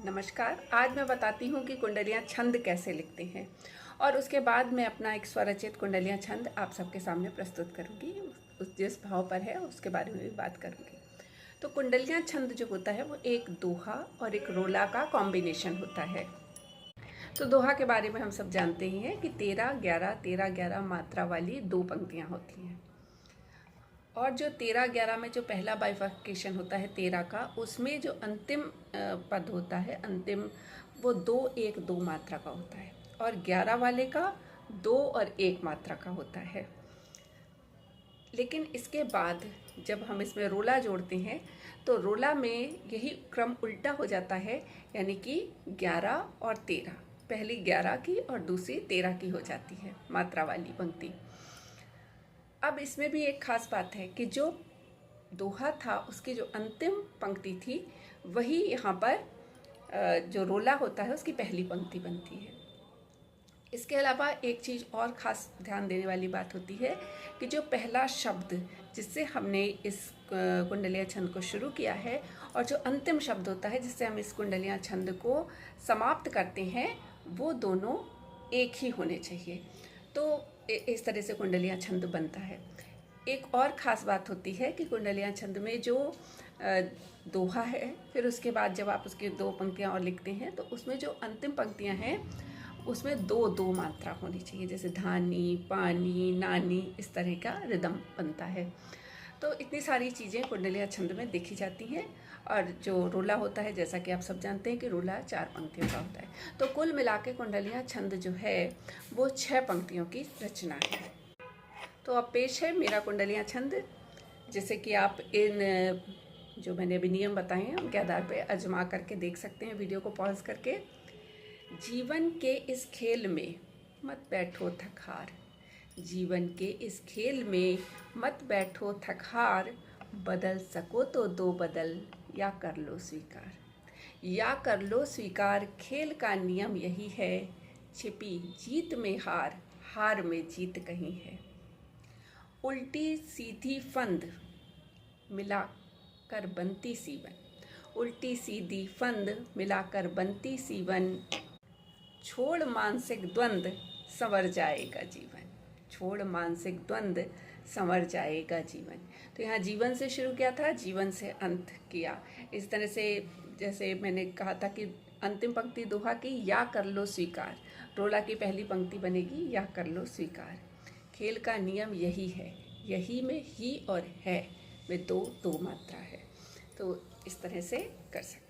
नमस्कार। आज मैं बताती हूँ कि कुंडलियाँ छंद कैसे लिखते हैं और उसके बाद मैं अपना एक स्वरचित कुंडलियाँ छंद आप सबके सामने प्रस्तुत करूँगी। उस जिस भाव पर है उसके बारे में भी बात करूँगी। तो कुंडलियाँ छंद जो होता है वो एक दोहा और एक रोला का कॉम्बिनेशन होता है। तो दोहा के बारे में हम सब जानते ही हैं कि 13-11 मात्रा वाली 2 पंक्तियाँ होती हैं और जो 13-11 में जो पहला बाइफर्केशन होता है 13 का, उसमें जो अंतिम पद होता है अंतिम, वो 2-1-2 मात्रा का होता है और 11 वाले का 2 और 1 मात्रा का होता है। लेकिन इसके बाद जब हम इसमें रोला जोड़ते हैं तो रोला में यही क्रम उल्टा हो जाता है, यानी कि 11 और 13, पहली 11 की और दूसरी 13 की हो जाती है मात्रा वाली पंक्ति। अब इसमें भी एक खास बात है कि जो दोहा था उसकी जो अंतिम पंक्ति थी वही यहाँ पर जो रोला होता है उसकी पहली पंक्ति बनती है। इसके अलावा एक चीज़ और ख़ास ध्यान देने वाली बात होती है कि जो पहला शब्द जिससे हमने इस कुंडलिया छंद को शुरू किया है और जो अंतिम शब्द होता है जिससे हम इस कुंडलिया छंद को समाप्त करते हैं, वो दोनों एक ही होने चाहिए। तो इस तरह से कुंडलिया छंद बनता है। एक और ख़ास बात होती है कि कुंडलिया छंद में जो दोहा है, फिर उसके बाद जब आप उसकी 2 पंक्तियाँ और लिखते हैं तो उसमें जो अंतिम पंक्तियाँ हैं उसमें 2-2 मात्रा होनी चाहिए, जैसे धानी, पानी, नानी, इस तरह का रिदम बनता है। तो इतनी सारी चीज़ें कुंडलिया छंद में देखी जाती हैं और जो रोला होता है, जैसा कि आप सब जानते हैं कि रोला 4 पंक्तियों का होता है। तो कुल मिला के कुंडलिया छंद जो है वो 6 पंक्तियों की रचना है। तो अब पेश है मेरा कुंडलिया छंद, जैसे कि आप इन जो मैंने अभी नियम बताए हैं उनके आधार पर आजमा करके देख सकते हैं वीडियो को पॉज करके। जीवन के इस खेल में मत बैठो थकहार, जीवन के इस खेल में मत बैठो थकहार, बदल सको तो दो बदल या कर लो स्वीकार, या कर लो स्वीकार, खेल का नियम यही है, छिपी जीत में हार, हार में जीत कहीं है। उल्टी सीधी फंद मिलाकर बनती सीवन, उल्टी सीधी फंद मिलाकर बनती सीवन, छोड़ मानसिक द्वंद्व संवर जाएगा जीवन, छोड़ मानसिक द्वंद्व संवर जाएगा जीवन। तो यहाँ जीवन से शुरू किया था, जीवन से अंत किया। इस तरह से जैसे मैंने कहा था कि अंतिम पंक्ति दोहा की या कर लो स्वीकार, रोला की पहली पंक्ति बनेगी या कर लो स्वीकार, खेल का नियम यही है, यही में ही और है में 2-2 मात्रा है। तो इस तरह से कर सकते हैं।